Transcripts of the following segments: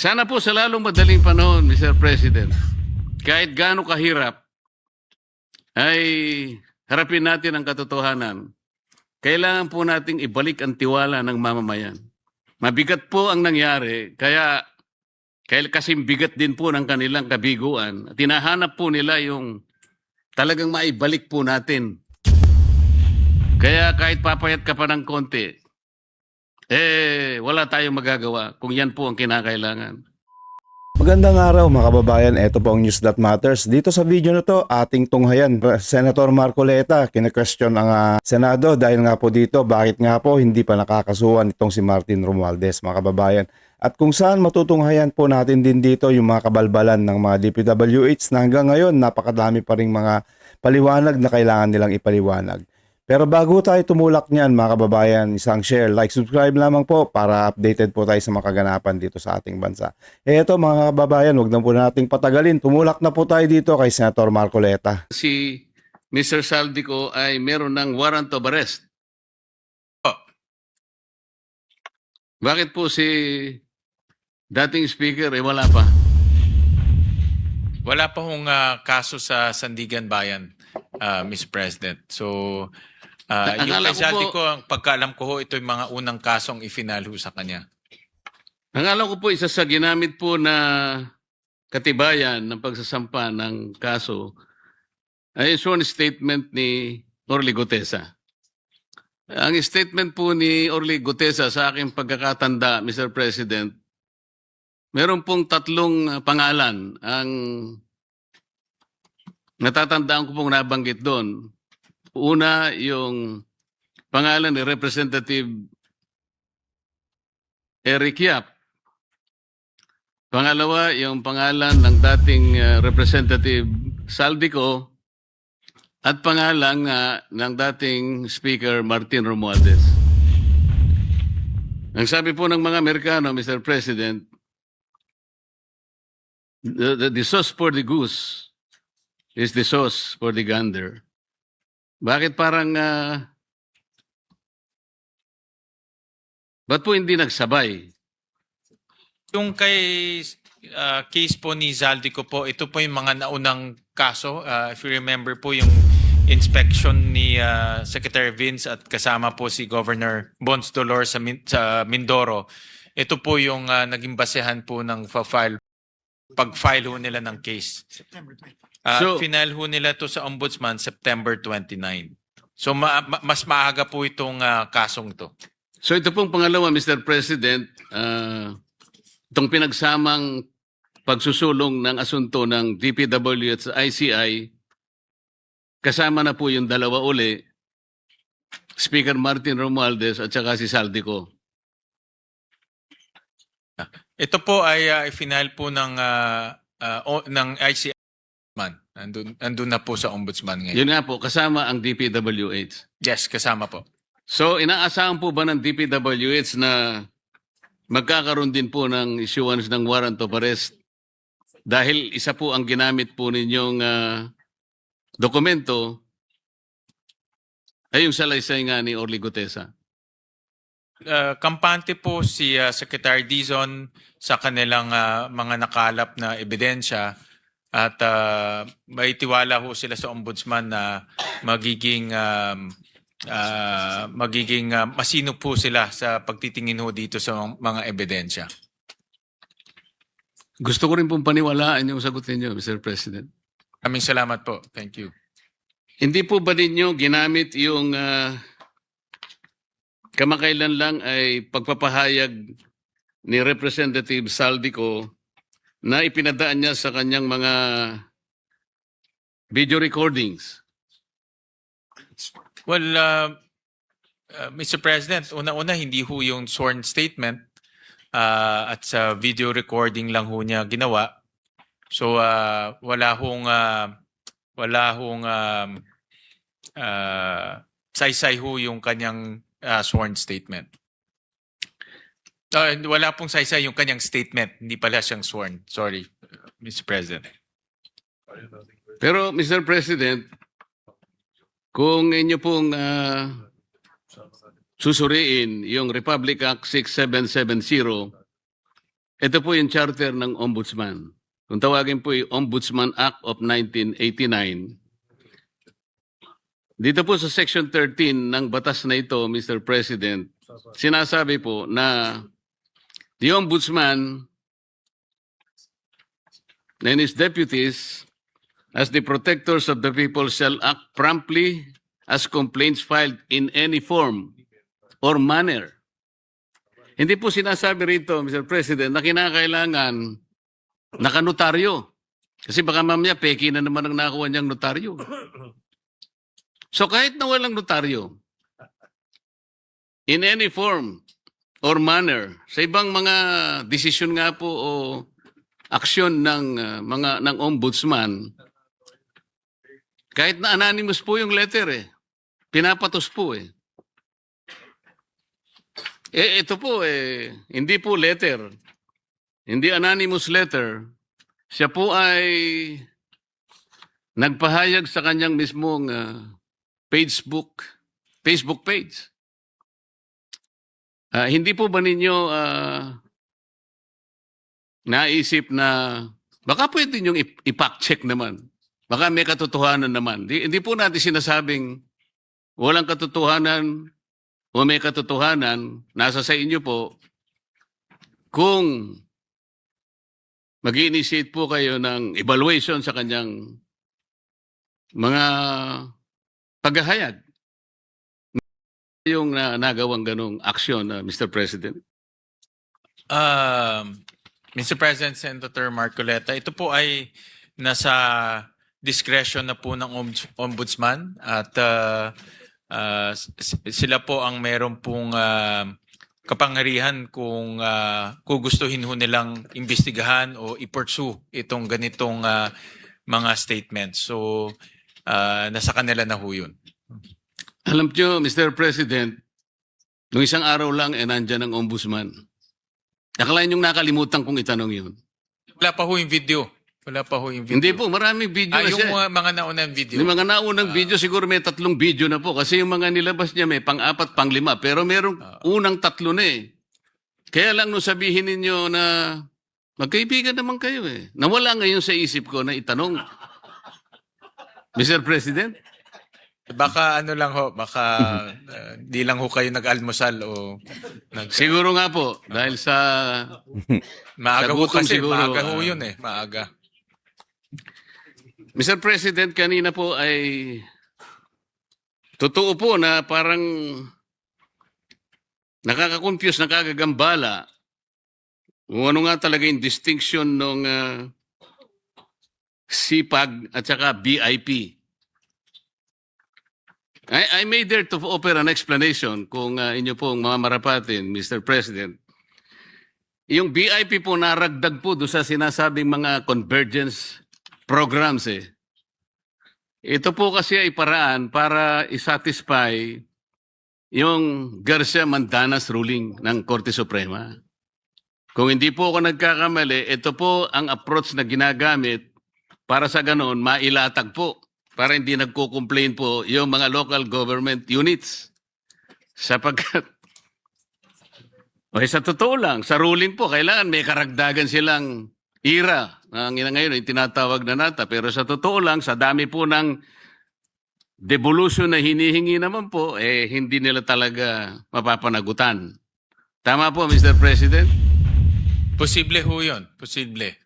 Sana po sa lalong madaling panahon, Mr. President, kahit gaano kahirap, ay harapin natin ang katotohanan. Kailangan po nating ibalik ang tiwala ng mamamayan. Mabigat po ang nangyari, kaya kasing bigat din po ng kanilang kabiguan. Tinahanap po nila yung talagang maibalik po natin. Kaya kahit papayat ka pa ng konti, wala tayong magagawa kung yan po ang kinakailangan. Magandang araw mga kababayan, ito po ang News That Matters. Dito sa video na to, ating tunghayan, Senator Marcoleta, kine-question ang Senado dahil nga po dito, bakit nga po hindi pa nakakasuhan itong si Martin Romualdez mga kababayan. At kung saan matutunghayan po natin din dito yung mga kabalbalan ng mga DPWH na hanggang ngayon napakadami pa ring mga paliwanag na kailangan nilang ipaliwanag. Pero bago tayo tumulak niyan mga kababayan, isang share, like, subscribe lamang po para updated po tayo sa mga kaganapan dito sa ating bansa. Eto mga kababayan, huwag na po nating patagalin. Tumulak na po tayo dito kay Senator Marcoleta. Si Mr. Saldico ay meron ng warrant of arrest. Bakit po si dating speaker wala pa? Wala pa hong kaso sa Sandigan Bayan, Mr. President. So, yung Akala kay ko Saldi po- ko, ang pagkaalam ko ho, ito yung mga unang kasong ifinalho sa kanya. Ang alam ko po, isa sa ginamit po na katibayan ng pagsasampa ng kaso ay sworn statement ni Orly Gutesa. Ang statement po ni Orly Gutesa sa aking pagkakatanda, Mr. President, meron pong tatlong pangalan. Ang natatandaan ko pong nabanggit doon. Una, yung pangalan ni Representative Eric Yap. Pangalawa, yung pangalan ng dating Representative Saldico at pangalan ng dating Speaker Martin Romualdez. Ang sabi po ng mga Amerikano, Mr. President, the sauce for the goose is the sauce for the gander. Bakit parang ba't po hindi nagsabay? Yung kay case po ni Zaldi ko po, ito po yung mga naunang kaso. If you remember po yung inspection ni Secretary Vince at kasama po si Governor Bons Dolor sa Mindoro. Ito po yung naging basehan po ng pag-file ho nila ng case. Final ho nila to sa Ombudsman September 29. So mas maaga po itong kasong to. So ito pong pangalawa, Mr. President, itong pinagsamang pagsusulong ng asunto ng DPW at ICI, kasama na po yung dalawa uli, Speaker Martin Romualdez at saka si Saldico. Ito po ay final po ng ICI. Andun na po sa Ombudsman ngayon. Yun nga po, kasama ang DPWH. Yes, kasama po. So inaasahan po ba ng DPWH na magkakaroon din po ng issuance ng warrant of arrest dahil isa po ang ginamit po ninyong dokumento ay yung salaysay nga ni Orly Gutesa. Kampante po si Secretary Dizon sa kanilang mga nakalap na ebidensya at may tiwala ho sila sa Ombudsman na magiging masino po sila sa pagtitingin ho dito sa mga ebidensya. Gusto ko rin pong paniwalaan yung sagot ninyo, Mr. President. Maraming salamat po. Thank you. Hindi po ba ninyo ginamit yung kamakailan lang ay pagpapahayag ni Representative Saldico na ipinadaan niya sa kanyang mga video recordings? Well, Mr. President, una-una hindi ho yung sworn statement at sa video recording lang ho niya ginawa. So wala hong saysay ho yung kanyang sworn statement. Wala pong saysay yung kanyang statement, hindi pala siyang sworn. Sorry, Mr. President. Pero Mr. President, kung inyo pong susuriin yung Republic Act 6770, ito po yung charter ng Ombudsman. Kung tawagin po yung Ombudsman Act of 1989, dito po sa Section 13 ng batas na ito, Mr. President, sinasabi po na the Ombudsman and his deputies as the protectors of the people shall act promptly as complaints filed in any form or manner. Hindi po sinasabi rito, Mr. President, na kinakailangan nakanotaryo. Kasi baka mamaya peki na naman ang nakuha niyang notaryo. So kahit na walang notaryo, in any form or manner, sa ibang mga desisyon nga po o aksyon ng ng ombudsman, kahit na anonymous po yung letter pinapatos po ito po hindi po letter, hindi anonymous letter, siya po ay nagpahayag sa kanyang mismong Facebook page. Hindi po ba ninyo naisip na baka pwede nyo i-fact-check naman? Baka may katotohanan naman. Hindi po natin sinasabing walang katotohanan o may katotohanan. Nasa sa inyo po kung mag-initiate po kayo ng evaluation sa kanyang mga paghahayag yung nagawang ganong aksyon, Mr. President. Mr. President, Senator Marcoleta, ito po ay nasa discretion na po ng ombudsman at sila po ang meron pong kapangyarihan kung gugustuhin ho nilang imbestigahan o i-pursue itong ganitong mga statements. So, nasa kanila na ho yun. Alam nyo, Mr. President, nung isang araw lang nandyan ang ombudsman. Akalain yung nakalimutan kong itanong yun. Wala pa ho yung video. Wala pa ho yung video. Hindi po, maraming video na yung siya. mga naunang video. Yung mga naunang video, siguro may 3 video na po. Kasi yung mga nilabas niya may pang-4, pang-5. Pero merong unang 3 na Kaya lang nung sabihin ninyo na magkaibigan naman kayo Nawala ngayon sa isip ko na itanong. Mr. President? Baka ano lang ho, baka di lang ho kayo nag-almusal o Siguro nga po, dahil sa maaga sa ho gutom kasi, siguro, maaga ho yun maaga. Mr. President, kanina po ay totoo po na parang nakaka-confuse, nakakagambala kung ano nga talaga yung distinction ng CPAG at saka BIP. I may dare to offer an explanation kung inyo pong mamarapatin, Mr. President. Yung BIP po naragdag po doon sa sinasabing mga convergence programs Ito po kasi ay paraan para isatisfy yung Garcia Mandanas ruling ng Korte Suprema. Kung hindi po ako nagkakamali, ito po ang approach na ginagamit para sa ganon mailatag po. Para hindi nagko-complain po yung mga local government units. Sapagkat, sa totoo lang, sa ruling po, kailangan may karagdagan silang ira. Ang ngayon ay tinatawag na nata. Pero sa totoo lang, sa dami po ng devolution na hinihingi naman po, hindi nila talaga mapapanagutan. Tama po, Mr. President? Posible ho yun, posible.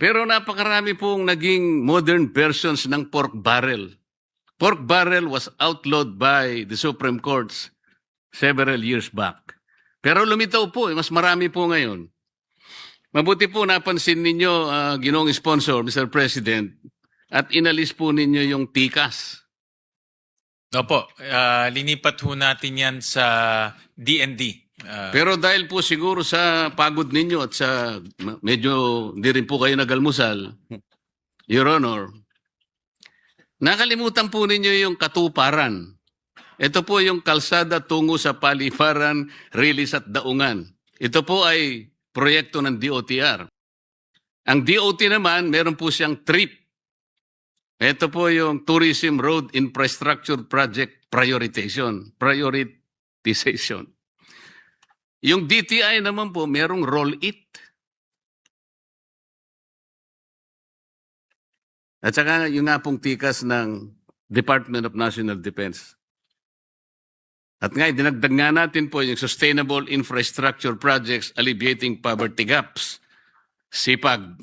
Pero napakarami pong naging modern versions ng pork barrel. Pork barrel was outlawed by the Supreme Court several years back. Pero lumitaw po, mas marami po ngayon. Mabuti po napansin ninyo, ginoong sponsor, Mr. President, at inalis po ninyo yung tikas. Opo, linipat ho natin yan sa DND. Pero dahil po siguro sa pagod ninyo at sa medyo hindi rin po kayo nag-almusal, Your Honor, nakalimutan po ninyo yung katuparan. Ito po yung kalsada tungo sa Paliparan, Rilis at Daungan. Ito po ay proyekto ng DOTR. Ang DOT naman, meron po siyang TRIP. Ito po yung Tourism Road Infrastructure Project Prioritization. Yung DTI naman po, merong roll it. At saka yung nga pong tikas ng Department of National Defense. At nga, dinagdag nga natin po yung Sustainable Infrastructure Projects Alleviating Poverty Gaps, SIPAG.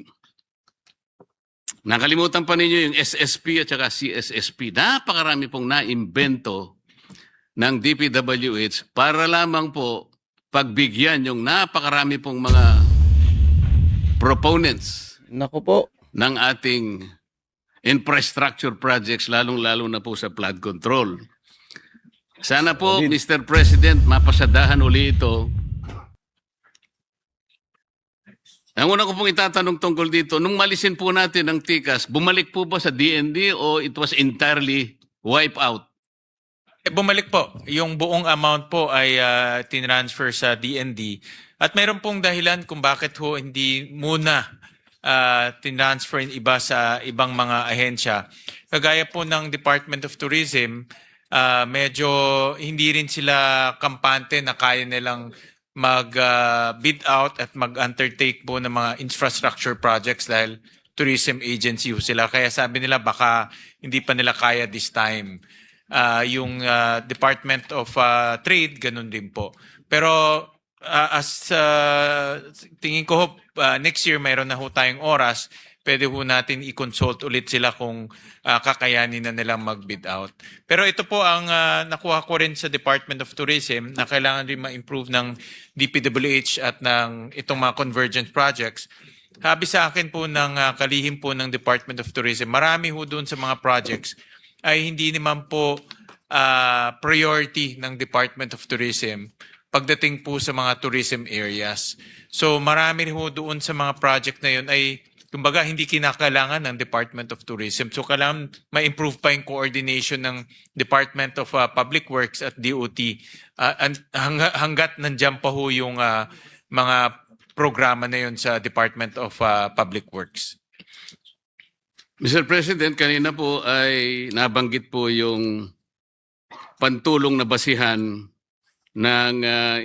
Nakalimutan pa ninyo yung SSP at saka CSSP. Napakarami pong naimbento ng DPWH para lamang po pagbigyan yung napakarami pong mga proponents Naku po. ng ating infrastructure projects, lalong-lalo na po sa flood control. Sana po, Solid. Mr. President, mapasadahan uli ito. Ang una ko pong itatanong tungkol dito, nung malisin po natin ang tikas, bumalik po ba sa DND o it was entirely wipe out? Bumalik po. Yung buong amount po ay tinransfer sa DND. At mayroon pong dahilan kung bakit ho hindi muna tinransfer yung iba sa ibang mga ahensya. Kagaya po ng Department of Tourism, medyo hindi rin sila kampante na kaya nilang mag-bid out at mag-undertake po ng mga infrastructure projects dahil tourism agency ho sila. Kaya sabi nila baka hindi pa nila kaya this time. Yung Department of Trade, ganun din po. Pero tingin ko next year mayroon na ho tayong oras, pwede ho natin i-consult ulit sila kung kakayanin na nilang mag-bid out. Pero ito po ang nakuha ko rin sa Department of Tourism na kailangan rin ma-improve ng DPWH at ng itong mga convergence projects. Sabi sa akin po ng kalihim po ng Department of Tourism, marami ho doon sa mga projects ay hindi naman po priority ng Department of Tourism pagdating po sa mga tourism areas. So marami rin ho doon sa mga project na yun ay kumbaga hindi kinakailangan ng Department of Tourism. So kailangan ma-improve pa yung coordination ng Department of Public Works at DOT hanggat nandiyan pa ho yung mga programa na yun sa Department of Public Works. Mr. President, kanina po ay nabanggit po yung pantulong na basihan ng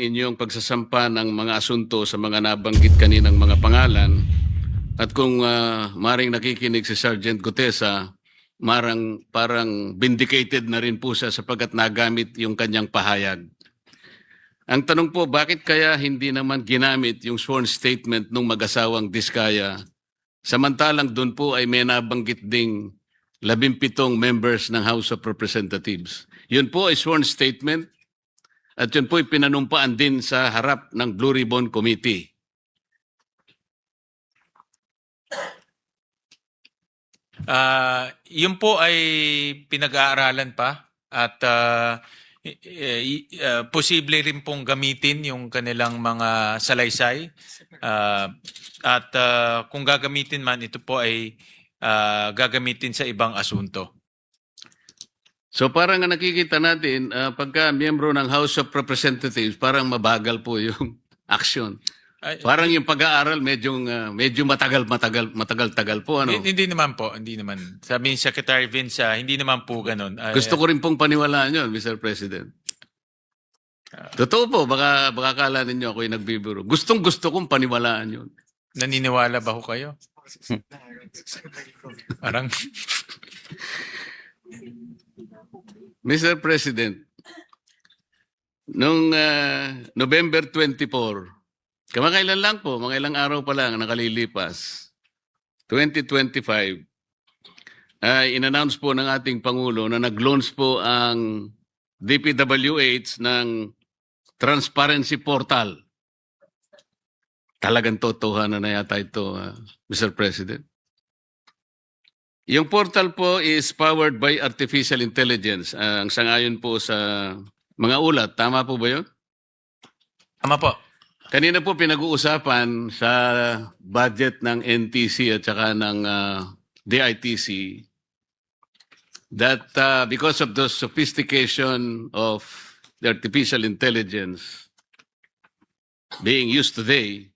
inyong pagsasampa ng mga asunto sa mga nabanggit kaninang mga pangalan. At kung maring nakikinig si Sergeant Gutesa, parang vindicated na rin po siya sapagkat nagamit yung kanyang pahayag. Ang tanong po, bakit kaya hindi naman ginamit yung sworn statement ng mag-asawang Diskaya? Samantalang doon po ay may nabanggit ding 17 members ng House of Representatives. Yun po ay sworn statement at yun po ay pinanumpaan din sa harap ng Blue Ribbon Committee. Yun po ay pinag-aaralan pa at posible rin pong gamitin yung kanilang mga salaysay. At kung gagamitin man, ito po ay gagamitin sa ibang asunto. So parang ang nakikita natin, pagka miyembro ng House of Representatives, parang mabagal po yung action. Parang yung pag-aaral medyo matagal po, ano? Hindi naman po, hindi naman. Sabi ni Secretary Vince, hindi naman po ganun. Gusto ko rin pong paniwalaan yun, Mr. President. Totoo po, baka akala ninyo ako'y nagbibiro. Gustong-gusto kong paniwalaan yun. Naniniwala ba ho kayo? Parang Mr. President, noong November 24, kamakailan lang po, mga ilang araw pa lang nakalilipas, 2025, ay in-announce po ng ating Pangulo na nag-launch po ang DPWH ng Transparency Portal. Talagang totohanan na yata ito, Mr. President. Yung portal po is powered by artificial intelligence. Ang sangayon po sa mga ulat. Tama po ba yun? tama po. Kanina po pinag-uusapan sa budget ng NTC at saka ng DITC that because of the sophistication of the artificial intelligence being used today,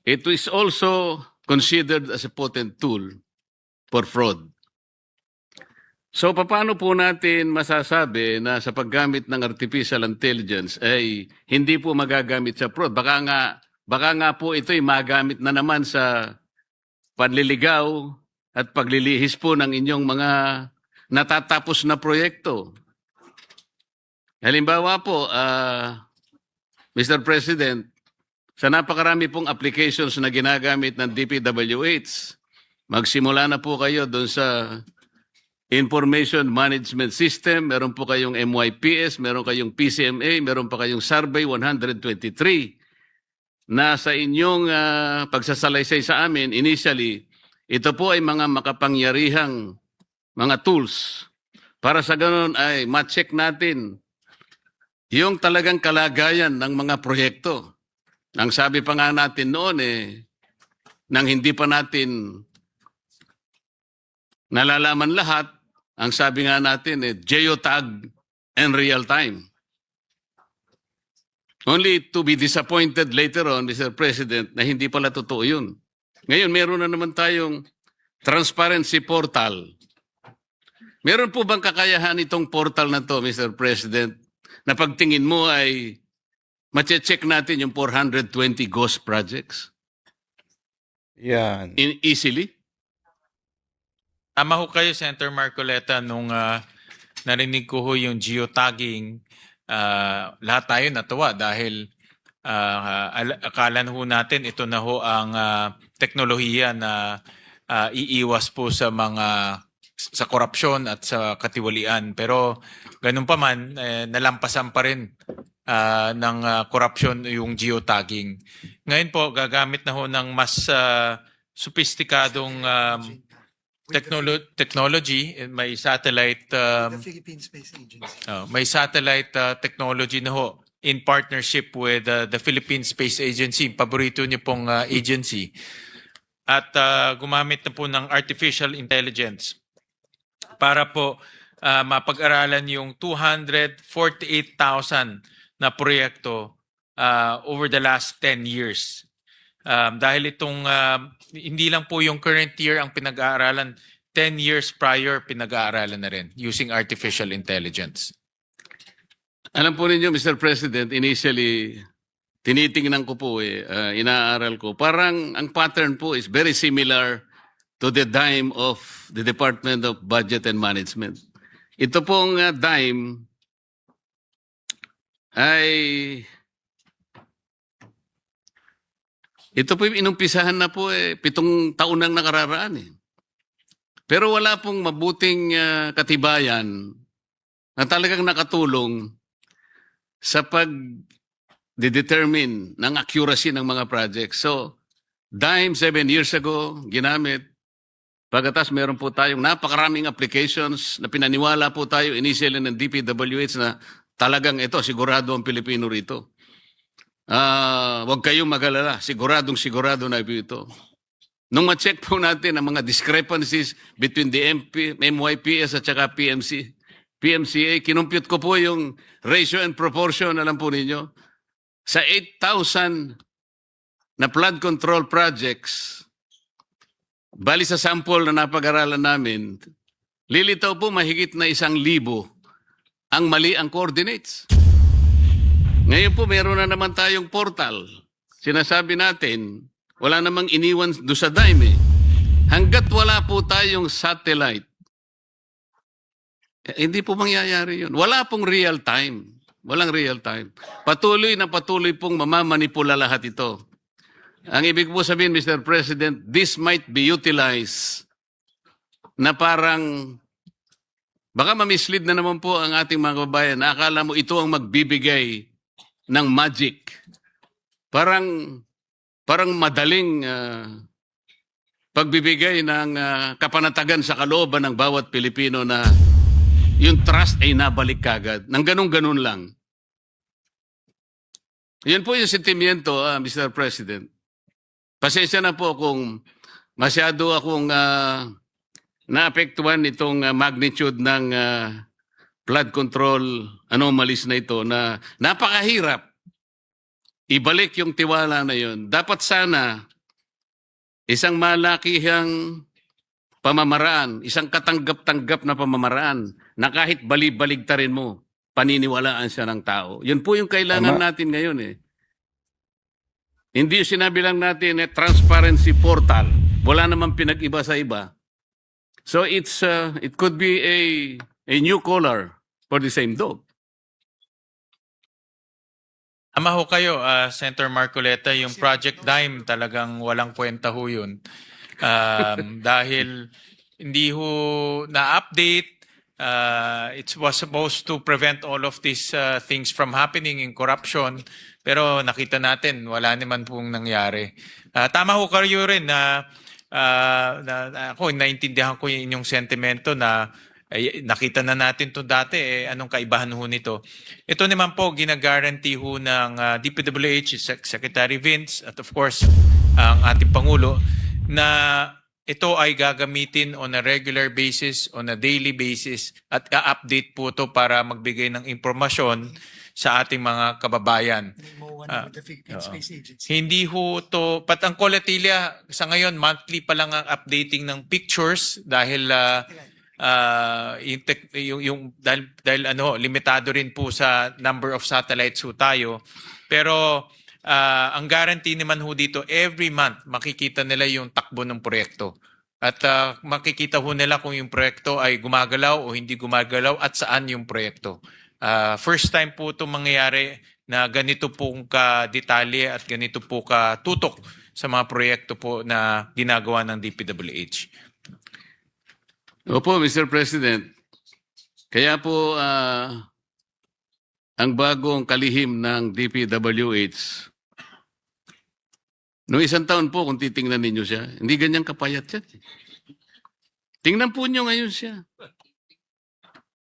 it is also considered as a potent tool for fraud. So paano po natin masasabi na sa paggamit ng artificial intelligence ay hindi po magagamit sa fraud? Baka nga po ito'y magamit na naman sa panliligaw at paglilihis po ng inyong mga natatapos na proyekto. Halimbawa po, Mr. President, sa napakarami pong applications na ginagamit ng DPWH, magsimula na po kayo doon sa Information Management System, meron po kayong MYPS, meron kayong PCMA, meron pa kayong Survey 123 na sa inyong pagsasalaysay sa amin, initially, ito po ay mga makapangyarihang mga tools para sa ganun ay ma-check natin yung talagang kalagayan ng mga proyekto. Ang sabi pa nga natin noon nang hindi pa natin nalalaman lahat, ang sabi nga natin geotag and real time. Only to be disappointed later on, Mr. President, na hindi pala totoo yun. Ngayon, meron na naman tayong transparency portal. Meron po bang kakayahan itong portal na to, Mr. President, na pagtingin mo ay mache-check natin yung 420 ghost projects? Yan. Easily? Tama ho kayo, Senator Marcoleta, nung narinig ko ho yung geotagging, lahat tayo natuwa dahil akala ho natin ito na ho ang teknolohiya na iiwas po sa korupsyon at sa katiwalian. Pero ganun pa man, nalampasan pa rin ng korupsyon yung geotagging. Ngayon po, gagamit na ho ng mas sophisticadong technology. May satellite The Philippine Space Agency. may satellite technology na ho in partnership with the Philippine Space Agency. Paborito niyo pong agency. At gumamit na po ng artificial intelligence para po mapag-aralan yung 248,000 na proyekto over the last 10 years. Dahil itong hindi lang po yung current year ang pinag-aaralan, 10 years prior pinag-aaralan na rin using artificial intelligence. Alam po ninyo, Mr. President, initially, tinitingnan ko po inaaral ko. Parang ang pattern po is very similar to the dime of the Department of Budget and Management. Ito pong dime ay ito po yung inumpisahan na po 7 taon nang nakararaan Pero wala pong mabuting katibayan na talagang nakatulong sa pag-determine ng accuracy ng mga projects. So, dime 7 years ago, ginamit. Pagkatas meron po tayong napakaraming applications na pinaniwala po tayo initially ng DPWH na talagang ito, sigurado ang Pilipino rito. Huwag kayong magalala, sigurado na ito. Nung ma-check po natin ang mga discrepancies between the MYPS at saka PMCA, kinumpute ko po yung ratio and proportion, alam po ninyo, sa 8,000 na flood control projects, bali sa sample na napag-aralan namin, lilitaw po mahigit na 1,000 ang mali ang coordinates. Ngayon po, meron na naman tayong portal. Sinasabi natin, wala namang iniwan do sa dime Hanggat wala po tayong satellite, hindi po mangyayari yun. Wala pong real time. Walang real time. Patuloy pong mamamanipula lahat ito. Ang ibig po sabihin, Mr. President, this might be utilized na parang baka ma-mislead na naman po ang ating mga kababayan na akala mo ito ang magbibigay ng magic. Parang madaling pagbibigay ng kapanatagan sa kalooban ng bawat Pilipino na yung trust ay nabalik kagad. Nang ganun-ganun lang. Yan po yung sentimiento, Mr. President. Pasensya na po kung masyado akong naapektuhan itong magnitude ng flood control anomalies na ito na napakahirap ibalik yung tiwala na yun. Dapat sana isang malakihang pamamaraan, isang katanggap-tanggap na pamamaraan na kahit bali-baligtarin mo, paniniwalaan siya ng tao. Yun po yung kailangan Tama. natin ngayon eh. Hindi yung sinabi lang natin transparency portal. Wala namang pinag-iba sa iba. So it could be a new color for the same dog. Tama ho kayo, Senator Marcoleta, yung Project Dime talagang walang kwenta ho yun. Dahil hindi ho na-update, it was supposed to prevent all of these things from happening in corruption. Pero nakita natin, wala naman pong nangyari. Tama ho kayo rin na, ako, naintindihan ko yung inyong sentimento na nakita na natin to dati, anong kaibahan ho nito. Ito naman po, ginaguarantee ho ng DPWH, Secretary Vince, at of course, ang ating Pangulo, na ito ay gagamitin on a regular basis, on a daily basis, at i-update po ito para magbigay ng impormasyon sa ating mga kababayan. With the Philippine Space Agency. Hindi ho to, pat ang Coletilla sa ngayon, monthly pa lang ang updating ng pictures dahil dahil ano, limitado rin po sa number of satellites ho tayo. Pero ang guarantee naman ho dito, every month makikita nila yung takbo ng proyekto. At makikita ho nila kung yung proyekto ay gumagalaw o hindi gumagalaw at saan yung proyekto. First time po ito mangyayari na ganito pong ka-detalye at ganito po ka-tutok sa mga proyekto po na ginagawa ng DPWH. Opo, Mr. President. Kaya po ang bagong kalihim ng DPWH, noong isang taon po kung titingnan ninyo siya, hindi ganyang kapayat siya. Tingnan po nyo ngayon siya.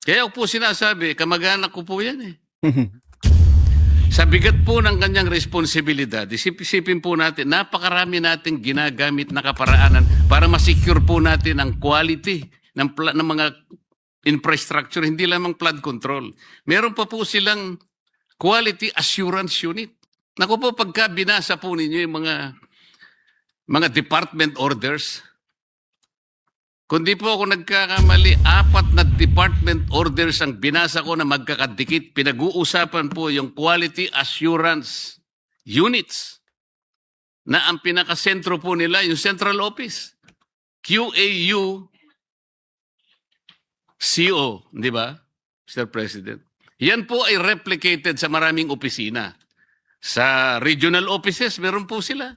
Kaya po sinasabi, kamag-anak ko po yan eh. Sa bigat po ng kanyang responsibilidad, isipin po natin, napakarami nating ginagamit na kaparaanan para masecure po natin ang quality ng mga infrastructure, hindi lamang flood control. Meron pa po silang quality assurance unit. Naku po, pagka binasa po ninyo yung mga department orders, kundi po ako nagkakamali, 4 na department orders ang binasa ko na magkakadikit. Pinag-uusapan po yung quality assurance units na ang pinakasentro po nila, yung central office. QAU CO, di ba, Mr. President? Yan po ay replicated sa maraming opisina. Sa regional offices, meron po sila.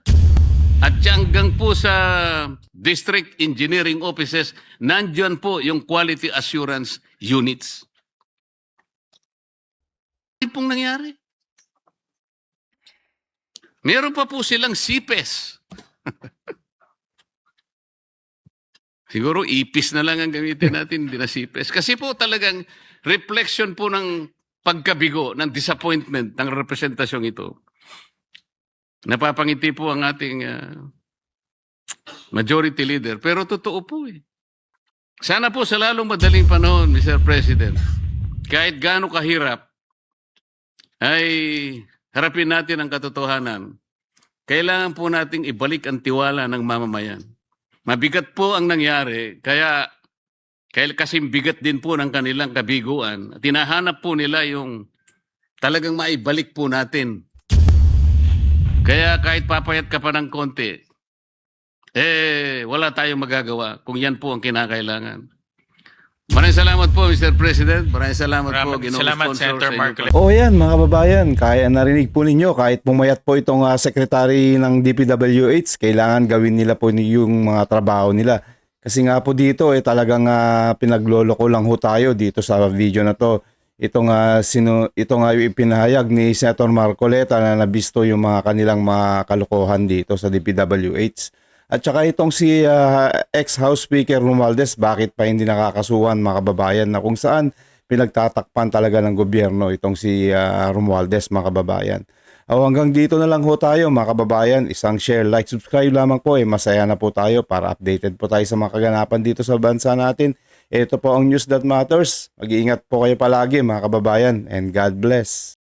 At hanggang po sa district engineering offices, nandiyan po yung quality assurance units. Hindi pong nangyari. Meron pa po silang CPES. Siguro IPIS na lang ang gamitin natin, hindi na CPES. Kasi po talagang reflection po ng pagkabigo, ng disappointment ng representasyong ito. Napapangiti po ang ating majority leader. Pero totoo po eh. Sana po sa lalong madaling panahon, Mr. President, kahit gaano kahirap, ay harapin natin ang katotohanan. Kailangan po nating ibalik ang tiwala ng mamamayan. Mabigat po ang nangyari, kaya kasing bigat din po ng kanilang kabiguan. Tinahanap po nila yung talagang maibalik po natin. Kaya kahit papayat ka pa ng konti, wala tayong magagawa kung yan po ang kinakailangan. Maraming salamat po, Mr. President. Maraming salamat po, Maraming salamat, sponsor Senator sa inyo Marcoleta. po. Oo yan mga kababayan, kaya narinig po ninyo kahit pumayat po itong secretary ng DPWH, kailangan gawin nila po yung mga trabaho nila. Kasi nga po dito talagang pinagloloko lang ho tayo dito sa video na to. Ito nga yung ipinahayag ni Senator Marcoleta na nabisto yung mga kanilang mga kalokohan dito sa DPWH. At saka itong si ex-House Speaker Romualdez, bakit pa hindi nakakasuhan mga kababayan na kung saan pinagtatakpan talaga ng gobyerno itong si Romualdez mga kababayan. Hanggang dito na lang ho tayo mga kababayan. Isang share, like, subscribe lamang po. Masaya na po tayo para updated po tayo sa mga kaganapan dito sa bansa natin. Ito po ang News That Matters. Mag-iingat po kayo palagi mga kababayan and God bless.